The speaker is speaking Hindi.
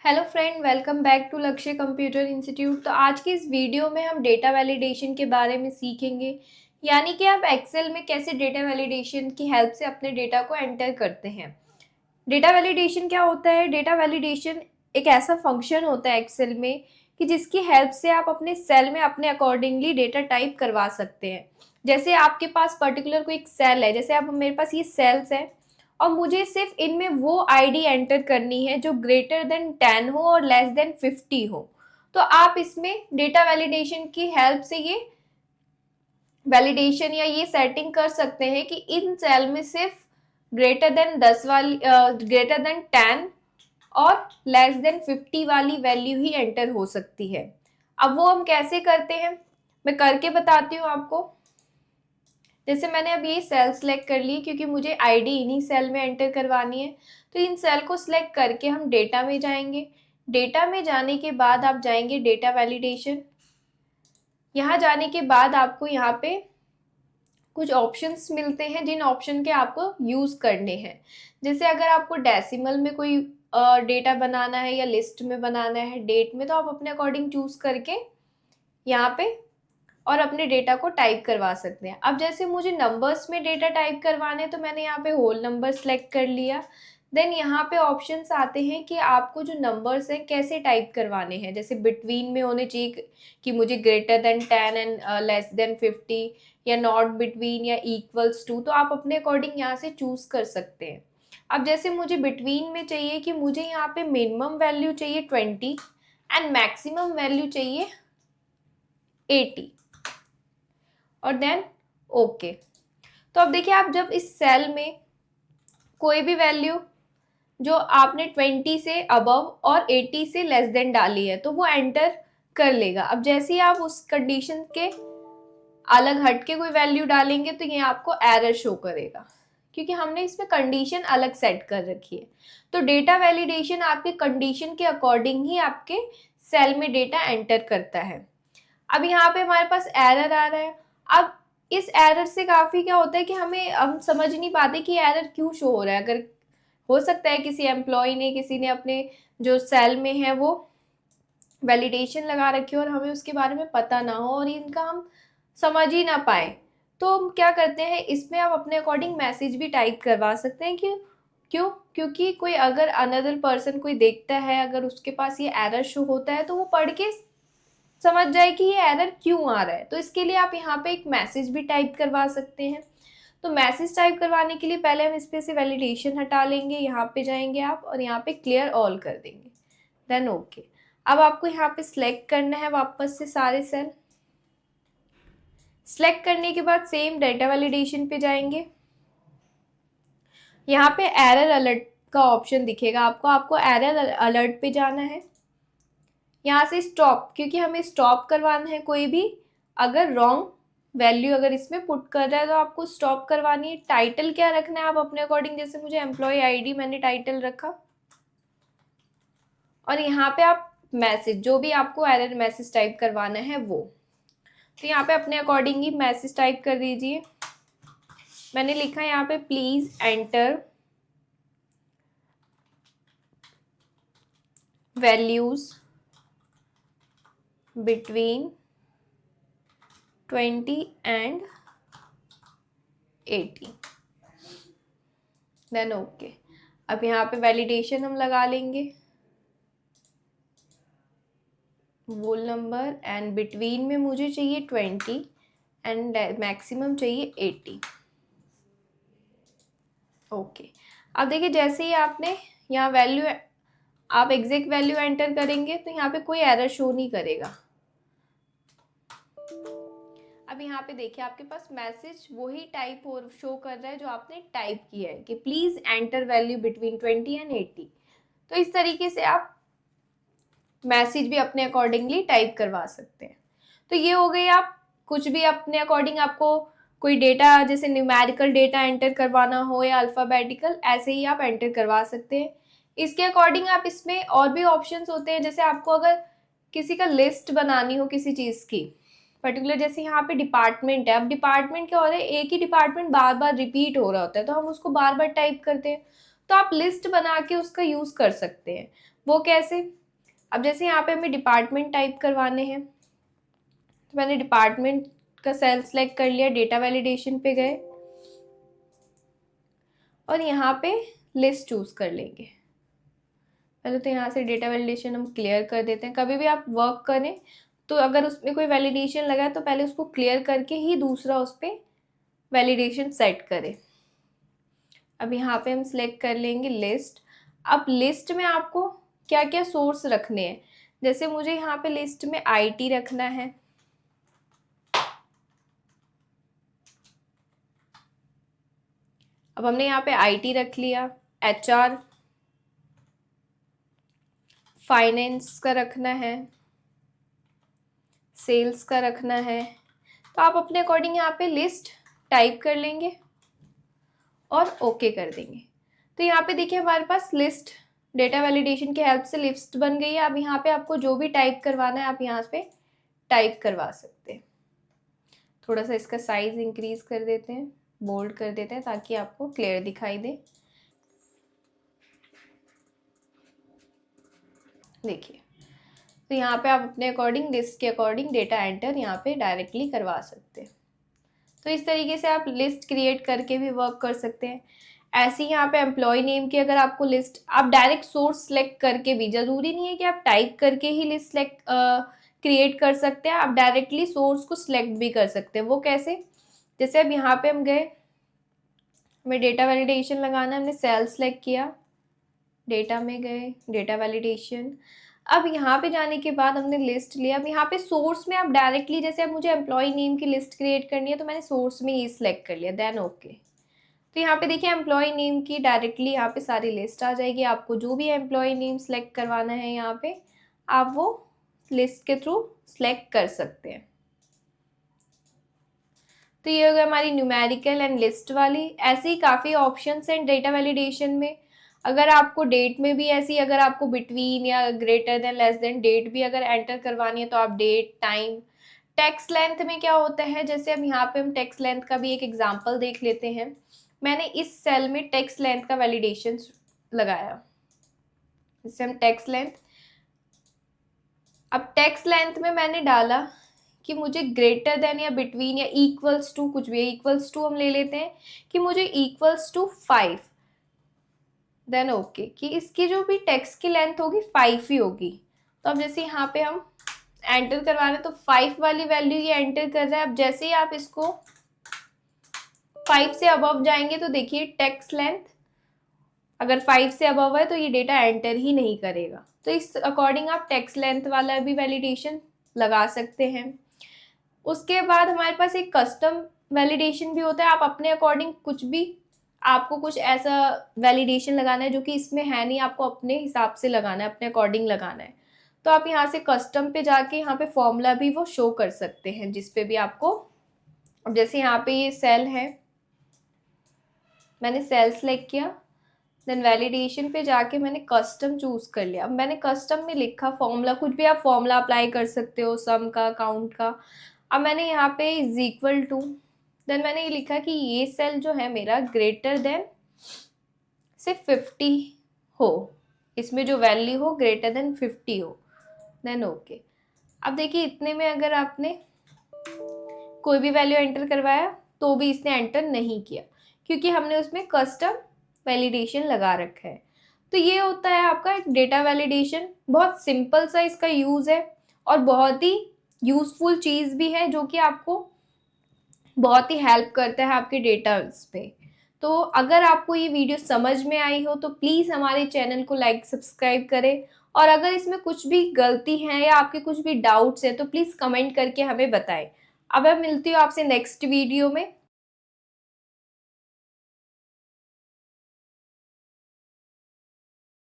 Hello friend, welcome back to Lakshya computer institute. तो आज की इस वीडियो में हम डेटा वैलिडेशन के बारे में सीखेंगे, यानी कि आप एक्सेल में कैसे डेटा वैलिडेशन की हेल्प से अपने डेटा को एंटर करते हैं। डेटा वैलिडेशन क्या होता है? डेटा वैलिडेशन एक ऐसा फंक्शन होता है एक्सेल में कि जिसकी हेल्प से आप अपने सेल में अपने अकॉर्डिंगली डेटा टाइप करवा सकते हैं। जैसे आपके पास पर्टिकुलर कोई एक सेल है, जैसे आप मेरे पास ये सेल्स है और मुझे सिर्फ इनमें वो आईडी एंटर करनी है जो ग्रेटर देन 10 हो और लेस देन 50 हो। तो आप इसमें डेटा वैलिडेशन की हेल्प से ये वैलिडेशन या ये सेटिंग कर सकते हैं कि इन सेल में सिर्फ ग्रेटर देन 10 वाली ग्रेटर देन 10 और लेस देन 50 वाली वैल्यू ही एंटर हो सकती है। अब वो हम कैसे करते हैं, मैं करके बताती हूँ आपको। जैसे मैंने अब ये सेल सेलेक्ट कर ली क्योंकि मुझे आईडी इन्हीं सेल में एंटर करवानी है। तो इन सेल को सिलेक्ट करके हम डेटा में जाएंगे। डेटा में जाने के बाद आप जाएंगे डेटा वैलिडेशन। यहाँ जाने के बाद आपको यहाँ पे कुछ ऑप्शंस मिलते हैं जिन ऑप्शन के आपको यूज करने हैं। जैसे अगर आपको डेसिमल में कोई डेटा बनाना है या लिस्ट में बनाना है, डेट में, तो आप अपने अकॉर्डिंग चूज करके यहाँ पे और अपने डेटा को टाइप करवा सकते हैं। अब जैसे मुझे नंबर्स में डेटा टाइप करवाने, तो मैंने यहाँ पे होल नंबर सेलेक्ट कर लिया। देन यहाँ पे ऑप्शंस आते हैं कि आपको जो नंबर्स हैं कैसे टाइप करवाने हैं। जैसे बिटवीन में होने चाहिए कि मुझे greater than 10 and less than 50, या नॉट बिटवीन, या इक्वल्स टू। तो आप अपने अकॉर्डिंग यहाँ से चूज कर सकते हैं। अब जैसे मुझे बिटवीन में चाहिए कि मुझे यहाँ पे मिनिमम वैल्यू चाहिए 20 एंड मैक्सिमम वैल्यू चाहिए 80, और देन ओके। तो अब देखिए, आप जब इस सेल में कोई भी वैल्यू जो आपने 20 से अबव और 80 से लेस देन डाली है तो वो एंटर कर लेगा। अब जैसे ही आप उस कंडीशन के अलग हट के कोई वैल्यू डालेंगे तो ये आपको एरर शो करेगा, क्योंकि हमने इसमें कंडीशन अलग सेट कर रखी है। तो डेटा वैलिडेशन आपके कंडीशन के अकॉर्डिंग ही आपके सेल में डेटा एंटर करता है। अब यहाँ पे हमारे पास एरर आ रहा है। अब इस एरर से काफी क्या होता है कि हम समझ नहीं पाते कि एरर क्यों शो हो रहा है। अगर हो सकता है किसी एम्प्लॉय ने, किसी ने अपने जो सेल में है वो वैलिडेशन लगा रखी हो और हमें उसके बारे में पता ना हो और इनका हम समझ ही ना पाए, तो हम क्या करते हैं, इसमें आप अपने अकॉर्डिंग मैसेज भी टाइप करवा सकते हैं। क्योंकि कोई अगर अनदर पर्सन कोई देखता है, अगर उसके पास ये एरर शो होता है तो वो पढ़ के समझ जाए कि ये एरर क्यों आ रहा है। तो इसके लिए आप यहाँ पे एक मैसेज भी टाइप करवा सकते हैं। तो मैसेज टाइप करवाने के लिए पहले हम इस पे से वैलिडेशन हटा लेंगे, यहाँ पे जाएंगे आप और यहाँ पे क्लियर ऑल कर देंगे, देन ओके। अब आपको यहाँ पे सिलेक्ट करना है वापस से सारे सेल। सिलेक्ट करने के बाद सेम डेटा वैलिडेशन पे जाएंगे। यहाँ पे एरर अलर्ट का ऑप्शन दिखेगा आपको एरर अलर्ट पे जाना है। यहाँ से स्टॉप, क्योंकि हमें स्टॉप करवाना है कोई भी अगर रॉन्ग वैल्यू अगर इसमें पुट कर रहा है तो आपको स्टॉप करवानी है। टाइटल क्या रखना है आप अपने अकॉर्डिंग, जैसे मुझे एम्प्लॉय आईडी मैंने टाइटल रखा, और यहाँ पे आप मैसेज जो भी आपको एरर मैसेज टाइप करवाना है वो, तो यहाँ पे अपने अकॉर्डिंग ही मैसेज टाइप कर दीजिए। मैंने लिखा है यहाँ पे please enter values between 20 and 80, then okay. अब यहाँ पे वैलिडेशन हम लगा लेंगे, वोल नंबर, एंड बिटवीन में मुझे चाहिए 20 एंड मैक्सिमम चाहिए 80, ओके। अब देखिए, जैसे ही आपने यहाँ वैल्यू आप एग्जैक्ट वैल्यू एंटर करेंगे तो यहाँ पे कोई एरर शो नहीं करेगा। अब यहाँ पे देखिए आपके पास मैसेज वही टाइप और शो कर रहा है जो आपने टाइप किया है कि please enter value between 20 and 80। तो इस तरीके से आप मैसेज भी अपने अकॉर्डिंगली टाइप करवा सकते हैं। तो ये हो गई, आप कुछ भी अपने अकॉर्डिंग आपको कोई डेटा जैसे न्यूमेरिकल डेटा एंटर करवाना हो या अल्फाबेटिकल, ऐसे ही आप एंटर करवा सकते हैं। इसके अकॉर्डिंग आप इसमें और भी ऑप्शंस होते हैं। जैसे आपको अगर किसी का लिस्ट बनानी हो किसी चीज़ की पर्टिकुलर, जैसे यहाँ पे डिपार्टमेंट है। अब डिपार्टमेंट क्या हो रहा है, एक ही डिपार्टमेंट बार बार रिपीट हो रहा होता है तो हम उसको बार बार टाइप करते हैं। तो आप लिस्ट बना के उसका यूज कर सकते हैं। वो कैसे? अब जैसे यहाँ पे हमें डिपार्टमेंट टाइप करवाने हैं, तो मैंने डिपार्टमेंट का सेल सेलेक्ट कर लिया, डेटा वैलिडेशन पे गए और यहाँ पे लिस्ट चूज कर लेंगे। पहले तो यहाँ से डेटा वैलिडेशन हम क्लियर कर देते हैं। कभी भी आप वर्क करें तो अगर उसमें कोई वैलिडेशन लगा है तो पहले उसको क्लियर करके ही दूसरा उस पर वैलिडेशन सेट करें। अब यहाँ पे हम सिलेक्ट कर लेंगे लिस्ट। अब लिस्ट में आपको क्या क्या सोर्स रखने हैं, जैसे मुझे यहाँ पे लिस्ट में आईटी रखना है, अब हमने यहाँ पे आईटी रख लिया, एचआर, फाइनेंस का रखना है, सेल्स का रखना है। तो आप अपने अकॉर्डिंग यहाँ पे लिस्ट टाइप कर लेंगे और ओके कर देंगे। तो यहाँ पे देखिए हमारे पास लिस्ट डेटा वैलिडेशन की हेल्प से लिस्ट बन गई है। अब यहाँ पे आपको जो भी टाइप करवाना है आप यहाँ पे टाइप करवा सकते हैं। थोड़ा सा इसका साइज इंक्रीज कर देते हैं, बोल्ड कर देते हैं ताकि आपको क्लियर दिखाई दे। देखिए, तो यहाँ पे आप अपने अकॉर्डिंग लिस्ट के अकॉर्डिंग डेटा एंटर यहाँ पे डायरेक्टली करवा सकते हैं। तो इस तरीके से आप लिस्ट क्रिएट करके भी वर्क कर सकते हैं। ऐसे ही यहाँ पे एम्प्लॉय नेम की अगर आपको लिस्ट, आप डायरेक्ट सोर्स सेलेक्ट करके भी, जरूरी नहीं है कि आप टाइप करके ही लिस्ट सेलेक्ट क्रिएट कर सकते हैं, आप डायरेक्टली सोर्स को सिलेक्ट भी कर सकते हैं। वो कैसे? जैसे अब यहाँ पे हम गए, हमें डेटा वैलिडेशन लगाना है, हमने सेल सेलेक्ट किया, डेटा में गए, डेटा वैलिडेशन। अब यहाँ पे जाने के बाद हमने लिस्ट लिया। अब यहाँ पे सोर्स में आप डायरेक्टली, जैसे अब मुझे एम्प्लॉय नेम की लिस्ट क्रिएट करनी है तो मैंने सोर्स में ही सिलेक्ट कर लिया, देन ओके। तो यहाँ पे देखिए एम्प्लॉय नेम की डायरेक्टली यहाँ पे सारी लिस्ट आ जाएगी। आपको जो भी एम्प्लॉय नेम सेलेक्ट करवाना है यहाँ पे आप वो लिस्ट के थ्रू सेलेक्ट कर सकते हैं। तो ये हो गया हमारी न्यूमेरिकल एंड लिस्ट वाली। ऐसे ही काफ़ी ऑप्शंस हैं डेटा वैलिडेशन में। अगर आपको डेट में भी ऐसी, अगर आपको बिटवीन या greater than less than date भी अगर एंटर करवानी है तो आप डेट, टाइम। टेक्स्ट लेंथ में क्या होता है, जैसे अब यहाँ पे हम टेक्स्ट लेंथ का भी एक एग्जांपल देख लेते हैं। मैंने इस सेल में टेक्स्ट लेंथ का वैलिडेशन लगाया, जैसे हम टेक्स्ट लेंथ, अब टेक्स्ट लेंथ में मैंने डाला कि मुझे ग्रेटर देन या बिटवीन या इक्वल्स टू, कुछ भी इक्वल्स टू हम ले लेते हैं कि मुझे इक्वल्स टू 5, देन ओके, कि इसकी जो भी टेक्स्ट की लेंथ होगी 5 ही होगी। तो अब जैसे यहाँ पे हम एंटर करवा रहे हैं तो 5 वाली वैल्यू ये एंटर कर रहा है। अब जैसे ही आप इसको 5 से अबव जाएंगे तो देखिए टेक्स्ट लेंथ अगर 5 से अबव है तो ये डेटा एंटर ही नहीं करेगा। तो इस अकॉर्डिंग आप टेक्स्ट लेंथ वाला भी वैलिडेशन लगा सकते हैं। उसके बाद हमारे पास एक कस्टम वैलिडेशन भी होता है। आप अपने अकॉर्डिंग कुछ भी, आपको कुछ ऐसा वैलिडेशन लगाना है जो कि इसमें है नहीं, आपको अपने हिसाब से लगाना है, अपने अकॉर्डिंग लगाना है। तो आप यहाँ से कस्टम पे जाके यहाँ पे फॉर्मूला भी वो शो कर सकते हैं जिस पे भी आपको। अब जैसे यहाँ पे ये सेल है, मैंने सेल सेलेक्ट किया, देन वैलिडेशन पे जाके मैंने कस्टम चूज कर लिया। अब मैंने कस्टम में लिखा फॉर्मूला, कुछ भी आप फॉर्मूला अप्लाई कर सकते हो, सम का, काउंट का। अब मैंने यहाँ पे इज इक्वल टू, देन मैंने ये लिखा कि ये सेल जो है मेरा ग्रेटर देन से 50 हो, इसमें जो वैल्यू हो ग्रेटर देन 50 हो, देन ओके। अब देखिए इतने में अगर आपने कोई भी वैल्यू एंटर करवाया तो भी इसने एंटर नहीं किया क्योंकि हमने उसमें कस्टम वैलिडेशन लगा रखा है। तो ये होता है आपका डेटा वैलिडेशन। बहुत सिंपल सा इसका यूज़ है और बहुत ही यूज़फुल चीज़ भी है जो कि आपको बहुत ही हेल्प करता है आपके डेटास पे। तो अगर आपको ये वीडियो समझ में आई हो तो प्लीज़ हमारे चैनल को लाइक सब्सक्राइब करें, और अगर इसमें कुछ भी गलती है या आपके कुछ भी डाउट्स हैं तो प्लीज़ कमेंट करके हमें बताएं। अब मैं मिलती हूँ आपसे नेक्स्ट वीडियो में।